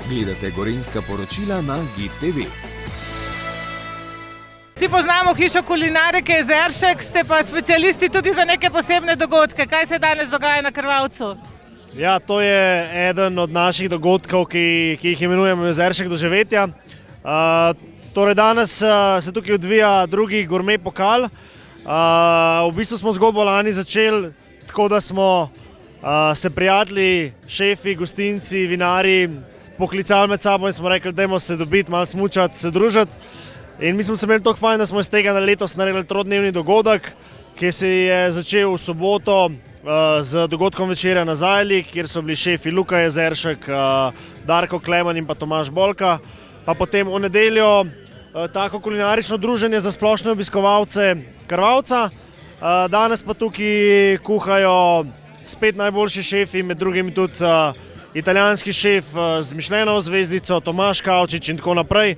Gledate Gorenjska poročila na GID TV. Vsi poznamo hišo kulinarike Jezeršek, ste pa specialisti tudi za neke posebne dogodke. Kaj se danes dogaja na Krvavcu? Ja, to je eden od naših dogodkov, ki jih imenujemo Jezeršek doživetja. Torej danes se tukaj odvija drugi gurme pokal. V bistvu smo zgodbo lani začeli tako, da smo se prijatelji, šefi, gostinci, vinarji poklicali med sabo in smo rekli, dajmo se dobiti, malo smučati, se družiti. In mi smo se imeli toliko fajn, da smo iz tega letos naredili trodnevni dogodek, ki se je začel v soboto z dogodkom večerja na Zajli, kjer so bili šefi Luka Jezeršek, Darko Kleman in pa Tomaž Bolka. Pa potem v nedeljo tako kulinarično druženje za splošne obiskovalce Krvavca. Danes pa tukaj kuhajo spet najboljši šefi, med drugim tudi italijanski šef z Mišlenovo zvezdico, Tomaž Kavčič in tako naprej.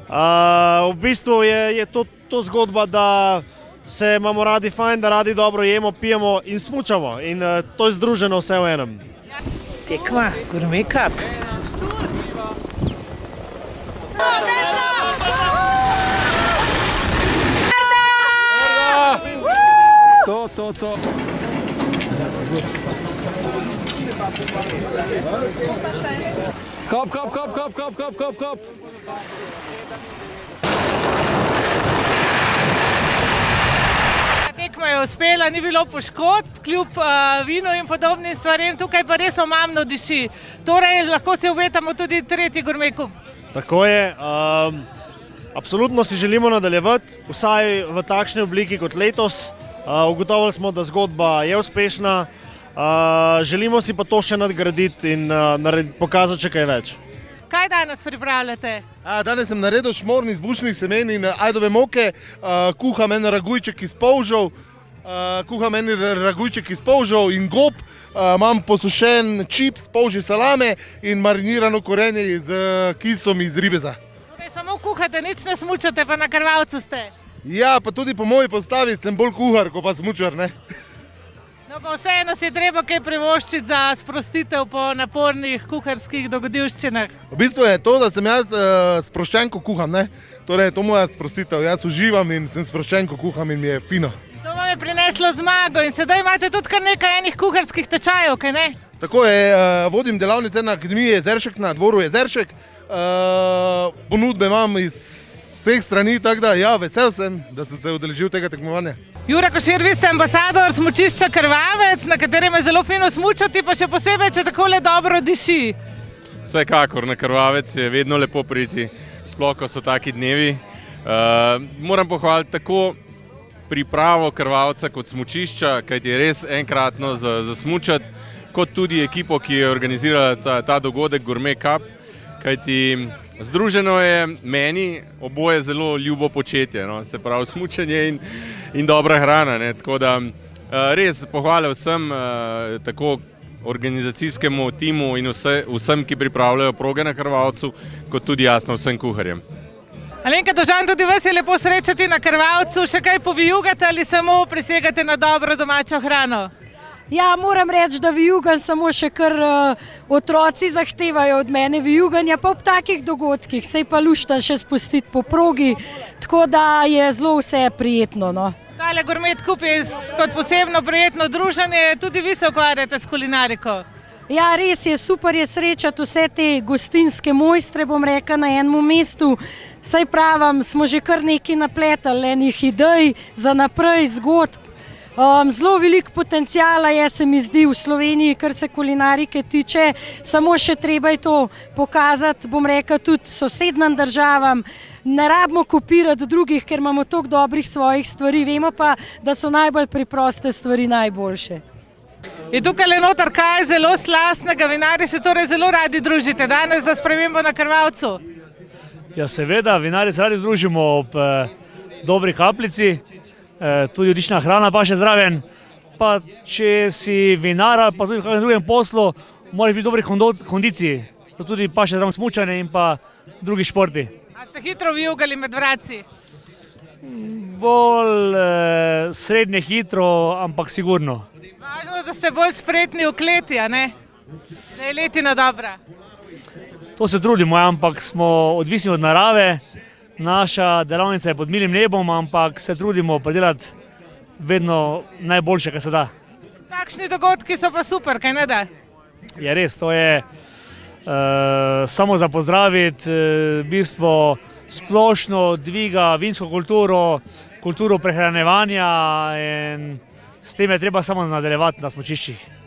V bistvu je to zgodba, da se imamo radi fajn, da radi dobro jemo, pijemo in smučamo. In to je združeno vse v enem. Tekma, Gurme Cup. To. Hop. Tekma je uspela, ni bilo poškodb, kljub vinu in podobnim stvarem, tukaj pa res omamno diši. Torej, lahko si obetamo tudi tretji Gurme Cup. Tako je. Absolutno si želimo nadaljevati, vsaj v takšni obliki kot letos. Ugotovili smo, da zgodba je uspešna. Želimo si pa to še nadgraditi in pokazati še kaj več. Kaj danes pripravljate? Danes sem naredil šmorn iz bučnih semen in ajdove moke, kuham en ragujček iz polžev, in gob, imam posušen čips, polžje salame in marinirano korenje z kisom iz ribeza. Torej, samo kuhate, nič ne smučate, pa na Krvavcu ste? Ja, pa tudi po moji postavi sem bolj kuhar, kot pa smučar, ne? No, pa vseeno si je treba kaj privoščiti za sprostitev po napornih kuharskih dogodivščinah. V bistvu je to, da sem jaz sproščen, ko kuham, ne? Torej, to moja sprostitev. Jaz uživam in sem sproščen, ko kuham in mi je fino. To vam je prineslo zmago in sedaj imate tudi kar nekaj enih kuharskih tečajev, kaj ne? Tako je, vodim delavnice na Akademiji Jezeršek, na dvoru Jezeršek. Ponudbe imam iz vseh strani, tako da ja, vesel sem, da sem se udeležil tega tekmovanja. Jure Košir, vi ste ambasador smučišča Krvavec, na katerem je zelo fino smučati, pa še posebej, če takole dobro diši. Vsekakor, na Krvavec je vedno lepo priti, sploh ko so taki dnevi. Moram pohvaliti tako pripravo Krvavca kot smučišča, kajti je res enkratno za smučati, kot tudi ekipo, ki je organizirala ta dogodek Gurme Cup, kajti združeno je meni oboje zelo ljubo početje, no? Se pravi smučanje in dobra hrana, ne? Tako da res pohvale vsem, tako organizacijskemu timu in vsem, ki pripravljajo proge na Krvavcu, kot tudi jasno vsem kuharjem. Alenka Dožan, tudi vas je lepo srečati na Krvavcu, še kaj povijugate ali samo prisegate na dobro domačo hrano? Ja, moram reči, da vijugam samo še kar otroci zahtevajo od mene vijuganja, pa ob takih dogodkih se pa lušta še spustiti po progi, tako da je zelo vse prijetno, no. Tale Gurme Cup je kot posebno prijetno druženje, tudi vi se ukvarjate s kulinariko. Ja, res je, super je srečati vse te gostinske mojstre, bom rekla, na enem mestu. Saj pravim, smo že kar nekaj napletali, enih idej za naprej, zgodb. Zelo veliko potencijala je, se mi zdi, v Sloveniji, kar se kulinarike tiče, samo še treba je to pokazati, bom rekla, tudi sosednjim državam. Ne rabimo kopirati drugih, ker imamo toliko dobrih svojih stvari, vemo pa, da so najbolj preproste stvari najboljše. Je tukaj le noter kaj zelo slastnega, vinarji se torej zelo radi družite, danes za spremembo na Krvavcu? Ja, seveda, vinarji se radi združimo ob dobri kapljici, tudi odlična hrana pa še zraven, pa če si vinar ali pa tudi v kakšnem drugem poslu, moraš biti v dobri kondiciji, tudi pa še zraven smučanje in pa drugi športi. A ste hitro vijugali med vratci? Bolj srednje hitro, ampak sigurno. Važno, da ste bolj spretni v kleti, a ne? Da je letina dobra. To se trudimo, ampak smo odvisni od narave. Naša delavnica je pod milim nebom, ampak se trudimo predelati vedno najboljše, kar se da. Takšni dogodki so pa super, kaj ne da? Je res, to je samo za pozdraviti, v bistvu splošno dviga vinsko kulturo, kulturo prehranjevanja in s tem je treba samo nadaljevati na smučiščih.